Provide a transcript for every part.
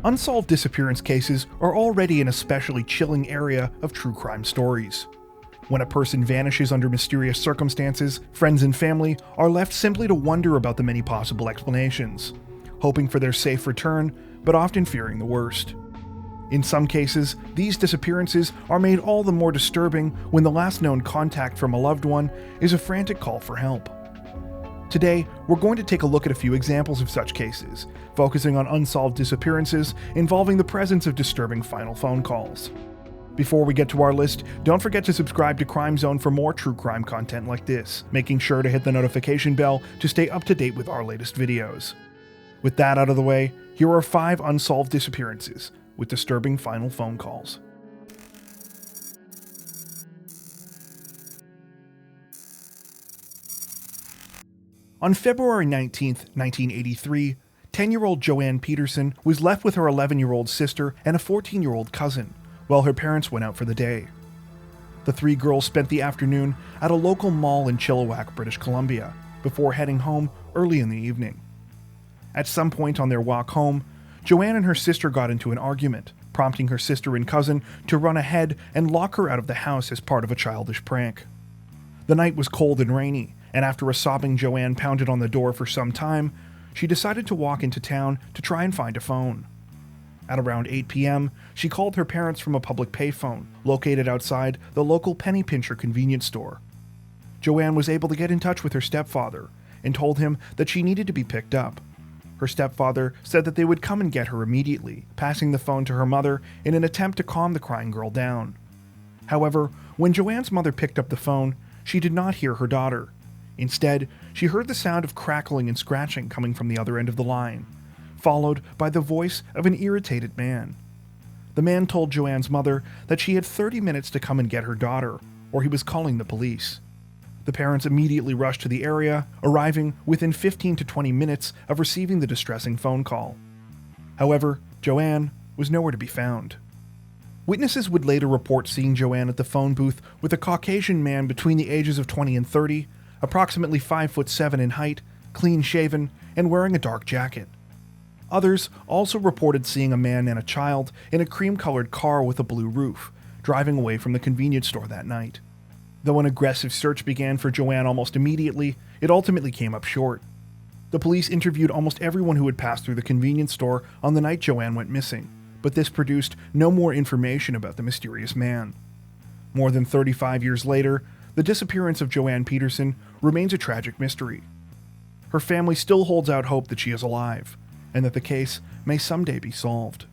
Unsolved disappearance cases are already an especially chilling area of true crime stories. When a person vanishes under mysterious circumstances, friends and family are left simply to wonder about the many possible explanations, hoping for their safe return, but often fearing the worst. In some cases, these disappearances are made all the more disturbing when the last known contact from a loved one is a frantic call for help. Today, we're going to take a look at a few examples of such cases, focusing on unsolved disappearances involving the presence of disturbing final phone calls. Before we get to our list, don't forget to subscribe to Crime Zone for more true crime content like this, making sure to hit the notification bell to stay up to date with our latest videos. With that out of the way, here are 5 unsolved disappearances with disturbing final phone calls. On February 19, 1983, 10-year-old Joanne Pedersen was left with her 11-year-old sister and a 14-year-old cousin, while her parents went out for the day. The 3 girls spent the afternoon at a local mall in Chilliwack, British Columbia, before heading home early in the evening. At some point on their walk home, Joanne and her sister got into an argument, prompting her sister and cousin to run ahead and lock her out of the house as part of a childish prank. The night was cold and rainy, and after a sobbing Joanne pounded on the door for some time, she decided to walk into town to try and find a phone. At around 8 p.m., she called her parents from a public payphone located outside the local penny pincher convenience store. Joanne was able to get in touch with her stepfather and told him that she needed to be picked up. Her stepfather said that they would come and get her immediately, passing the phone to her mother in an attempt to calm the crying girl down. However, when Joanne's mother picked up the phone, she did not hear her daughter. Instead, she heard the sound of crackling and scratching coming from the other end of the line, followed by the voice of an irritated man. The man told Joanne's mother that she had 30 minutes to come and get her daughter, or he was calling the police. The parents immediately rushed to the area, arriving within 15 to 20 minutes of receiving the distressing phone call. However, Joanne was nowhere to be found. Witnesses would later report seeing Joanne at the phone booth with a Caucasian man between the ages of 20 and 30, approximately 5'7" in height, clean-shaven, and wearing a dark jacket. Others also reported seeing a man and a child in a cream-colored car with a blue roof, driving away from the convenience store that night. Though an aggressive search began for Joanne almost immediately, it ultimately came up short. The police interviewed almost everyone who had passed through the convenience store on the night Joanne went missing, but this produced no more information about the mysterious man. More than 35 years later, the disappearance of Joanne Pedersen remains a tragic mystery. Her family still holds out hope that she is alive, and that the case may someday be solved.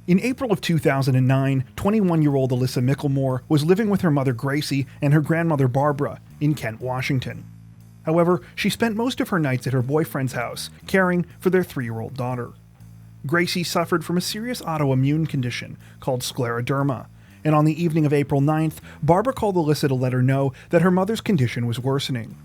In April of 2009, 21-year-old Alyssa McLemore was living with her mother Gracie and her grandmother Barbara in Kent, Washington. However, she spent most of her nights at her boyfriend's house, caring for their 3-year-old daughter. Gracie suffered from a serious autoimmune condition called scleroderma, and on the evening of April 9th, Barbara called Alyssa to let her know that her mother's condition was worsening.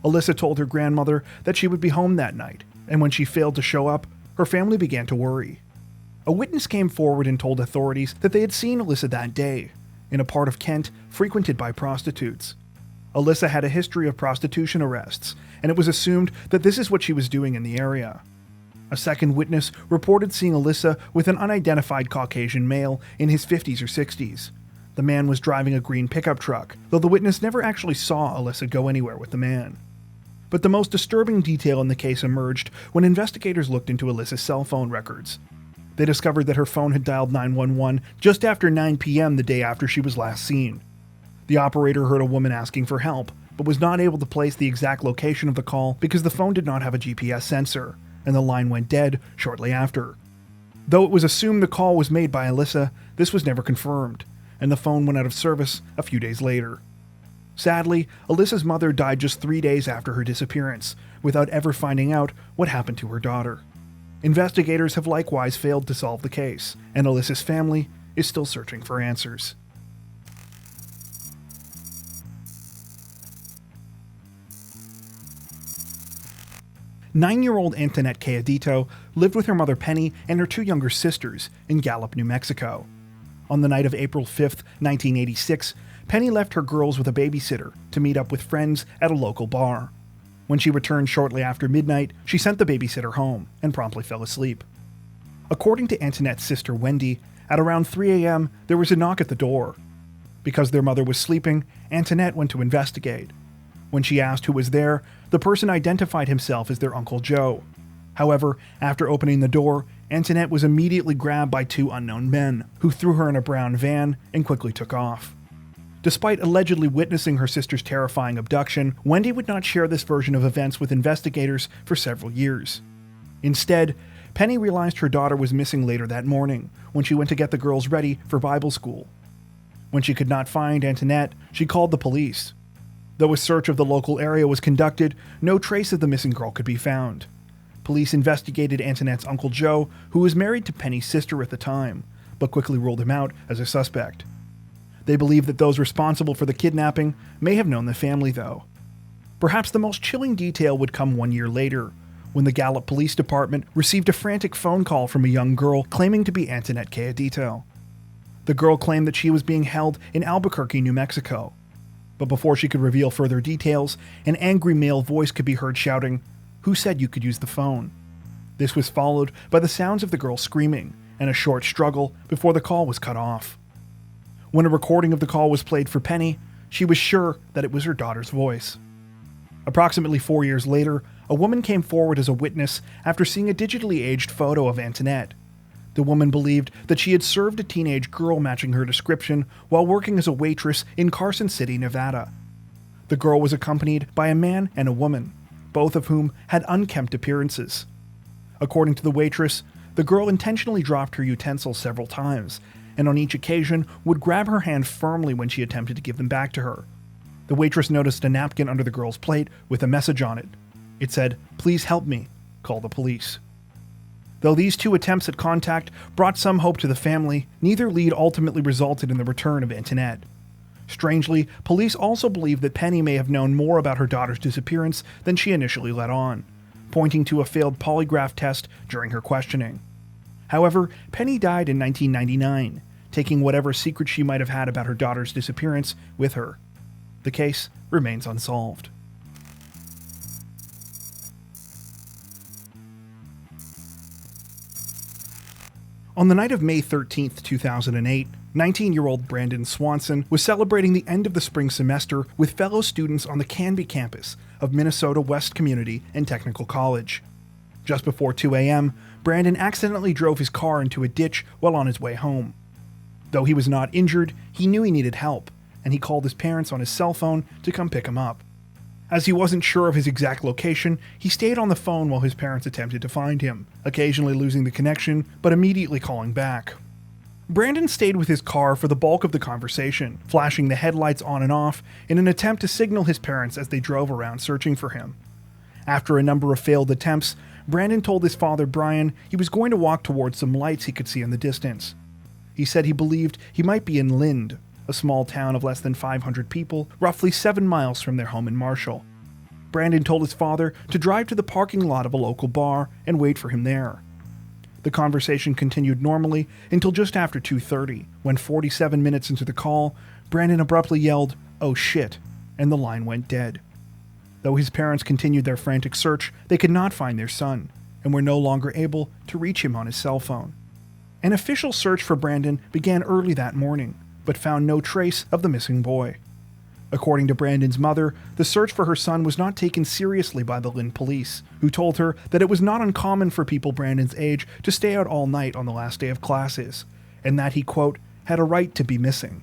Alyssa told her grandmother that she would be home that night, and when she failed to show up, her family began to worry. A witness came forward and told authorities that they had seen Alyssa that day, in a part of Kent frequented by prostitutes. Alyssa had a history of prostitution arrests, and it was assumed that this is what she was doing in the area. A second witness reported seeing Alyssa with an unidentified Caucasian male in his 50s or 60s. The man was driving a green pickup truck, though the witness never actually saw Alyssa go anywhere with the man. But the most disturbing detail in the case emerged when investigators looked into Alyssa's cell phone records. They discovered that her phone had dialed 911 just after 9 p.m. the day after she was last seen. The operator heard a woman asking for help, but was not able to place the exact location of the call because the phone did not have a GPS sensor, and the line went dead shortly after. Though it was assumed the call was made by Alyssa, this was never confirmed, and the phone went out of service a few days later. Sadly, Alyssa's mother died just 3 days after her disappearance, without ever finding out what happened to her daughter. Investigators have likewise failed to solve the case, and Alyssa's family is still searching for answers. Nine-year-old Anthonette Cayedito lived with her mother Penny and her 2 younger sisters in Gallup, New Mexico. On the night of April 5, 1986, Penny left her girls with a babysitter to meet up with friends at a local bar. When she returned shortly after midnight, she sent the babysitter home and promptly fell asleep. According to Anthonette's sister Wendy, at around 3 a.m., there was a knock at the door. Because their mother was sleeping, Anthonette went to investigate. When she asked who was there, the person identified himself as their Uncle Joe. However, after opening the door, Anthonette was immediately grabbed by two unknown men, who threw her in a brown van and quickly took off. Despite allegedly witnessing her sister's terrifying abduction, Wendy would not share this version of events with investigators for several years. Instead, Penny realized her daughter was missing later that morning, when she went to get the girls ready for Bible school. When she could not find Anthonette, she called the police. Though a search of the local area was conducted, no trace of the missing girl could be found. Police investigated Anthonette's Uncle Joe, who was married to Penny's sister at the time, but quickly ruled him out as a suspect. They believe that those responsible for the kidnapping may have known the family, though. Perhaps the most chilling detail would come 1 year later, when the Gallup Police Department received a frantic phone call from a young girl claiming to be Anthonette Cayedito. The girl claimed that she was being held in Albuquerque, New Mexico. But before she could reveal further details, an angry male voice could be heard shouting, "Who said you could use the phone?" This was followed by the sounds of the girl screaming and a short struggle before the call was cut off. When a recording of the call was played for Penny, she was sure that it was her daughter's voice. Approximately 4 years later, a woman came forward as a witness after seeing a digitally aged photo of Anthonette. The woman believed that she had served a teenage girl matching her description while working as a waitress in Carson City, Nevada. The girl was accompanied by a man and a woman, both of whom had unkempt appearances. According to the waitress, the girl intentionally dropped her utensils several times, and on each occasion would grab her hand firmly when she attempted to give them back to her. The waitress noticed a napkin under the girl's plate with a message on it. It said, "Please help me. Call the police." Though these two attempts at contact brought some hope to the family, neither lead ultimately resulted in the return of Anthonette. Strangely, police also believe that Penny may have known more about her daughter's disappearance than she initially let on, pointing to a failed polygraph test during her questioning. However, Penny died in 1999, taking whatever secret she might have had about her daughter's disappearance with her. The case remains unsolved. On the night of May 13, 2008, 19-year-old Brandon Swanson was celebrating the end of the spring semester with fellow students on the Canby campus of Minnesota West Community and Technical College. Just before 2 a.m., Brandon accidentally drove his car into a ditch while on his way home. Though he was not injured, he knew he needed help, and he called his parents on his cell phone to come pick him up. As he wasn't sure of his exact location, he stayed on the phone while his parents attempted to find him, occasionally losing the connection, but immediately calling back. Brandon stayed with his car for the bulk of the conversation, flashing the headlights on and off in an attempt to signal his parents as they drove around searching for him. After a number of failed attempts, Brandon told his father Brian he was going to walk towards some lights he could see in the distance. He said he believed he might be in Lind, a small town of less than 500 people, roughly 7 miles from their home in Marshall. Brandon told his father to drive to the parking lot of a local bar and wait for him there. The conversation continued normally until just after 2:30, when 47 minutes into the call, Brandon abruptly yelled, "Oh shit," and the line went dead. Though his parents continued their frantic search, they could not find their son, and were no longer able to reach him on his cell phone. An official search for Brandon began early that morning, but found no trace of the missing boy. According to Brandon's mother, the search for her son was not taken seriously by the Lynn police, who told her that it was not uncommon for people Brandon's age to stay out all night on the last day of classes, and that he, quote, had a right to be missing.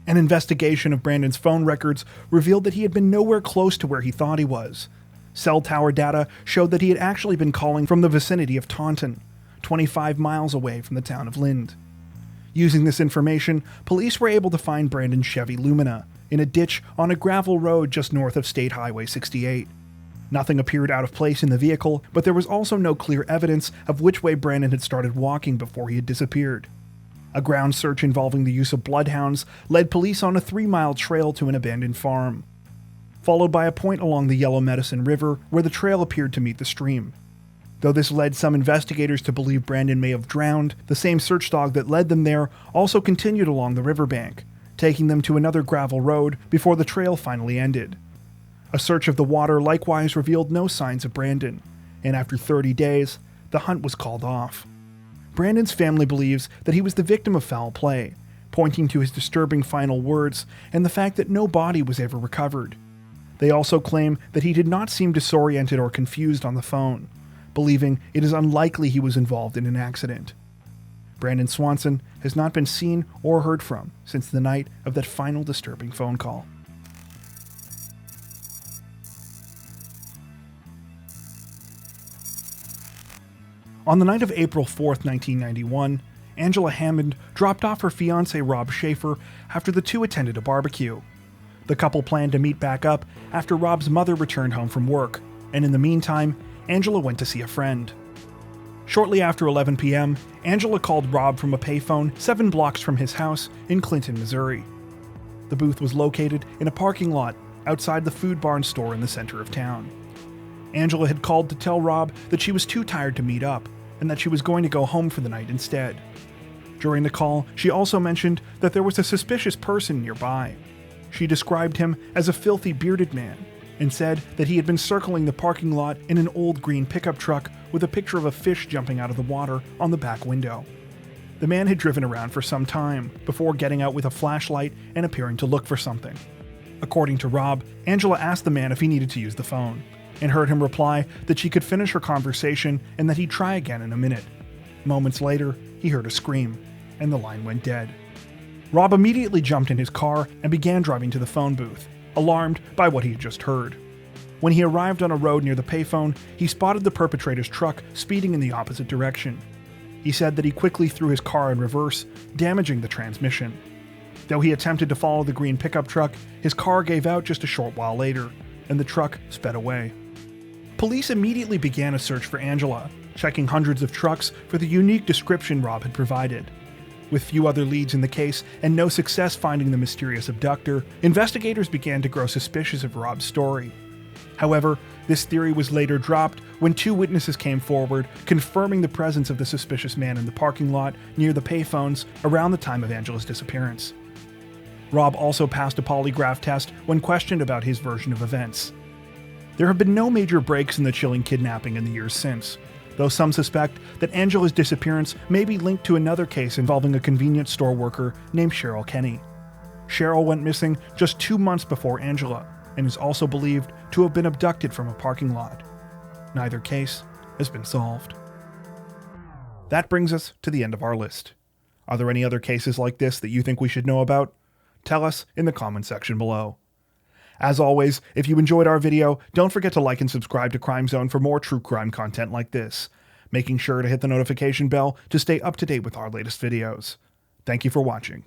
An investigation of Brandon's phone records revealed that he had been nowhere close to where he thought he was. Cell tower data showed that he had actually been calling from the vicinity of Taunton, 25 miles away from the town of Lind. Using this information, police were able to find Brandon's Chevy Lumina in a ditch on a gravel road just north of State Highway 68. Nothing appeared out of place in the vehicle, but there was also no clear evidence of which way Brandon had started walking before he had disappeared. A ground search involving the use of bloodhounds led police on a 3-mile trail to an abandoned farm, followed by a point along the Yellow Medicine River where the trail appeared to meet the stream. Though this led some investigators to believe Brandon may have drowned, the same search dog that led them there also continued along the riverbank, taking them to another gravel road before the trail finally ended. A search of the water likewise revealed no signs of Brandon, and after 30 days, the hunt was called off. Brandon's family believes that he was the victim of foul play, pointing to his disturbing final words and the fact that no body was ever recovered. They also claim that he did not seem disoriented or confused on the phone, believing it is unlikely he was involved in an accident. Brandon Swanson has not been seen or heard from since the night of that final disturbing phone call. On the night of April 4th, 1991, Angela Hammond dropped off her fiancé Rob Schaefer after the two attended a barbecue. The couple planned to meet back up after Rob's mother returned home from work, and in the meantime, Angela went to see a friend. Shortly after 11 p.m., Angela called Rob from a payphone 7 blocks from his house in Clinton, Missouri. The booth was located in a parking lot outside the Food Barn store in the center of town. Angela had called to tell Rob that she was too tired to meet up and that she was going to go home for the night instead. During the call, she also mentioned that there was a suspicious person nearby. She described him as a filthy bearded man and said that he had been circling the parking lot in an old green pickup truck with a picture of a fish jumping out of the water on the back window. The man had driven around for some time before getting out with a flashlight and appearing to look for something. According to Rob, Angela asked the man if he needed to use the phone, and heard him reply that she could finish her conversation and that he'd try again in a minute. Moments later, he heard a scream, and the line went dead. Rob immediately jumped in his car and began driving to the phone booth, alarmed by what he had just heard. When he arrived on a road near the payphone, he spotted the perpetrator's truck speeding in the opposite direction. He said that he quickly threw his car in reverse, damaging the transmission. Though he attempted to follow the green pickup truck, his car gave out just a short while later, and the truck sped away. Police immediately began a search for Angela, checking hundreds of trucks for the unique description Rob had provided. With few other leads in the case and no success finding the mysterious abductor, investigators began to grow suspicious of Rob's story. However, this theory was later dropped when 2 witnesses came forward, confirming the presence of the suspicious man in the parking lot near the payphones around the time of Angela's disappearance. Rob also passed a polygraph test when questioned about his version of events. There have been no major breaks in the chilling kidnapping in the years since, though some suspect that Angela's disappearance may be linked to another case involving a convenience store worker named Cheryl Kenny. Cheryl went missing just 2 months before Angela, and is also believed to have been abducted from a parking lot. Neither case has been solved. That brings us to the end of our list. Are there any other cases like this that you think we should know about? Tell us in the comment section below. As always, if you enjoyed our video, don't forget to like and subscribe to Crime Zone for more true crime content like this, making sure to hit the notification bell to stay up to date with our latest videos. Thank you for watching.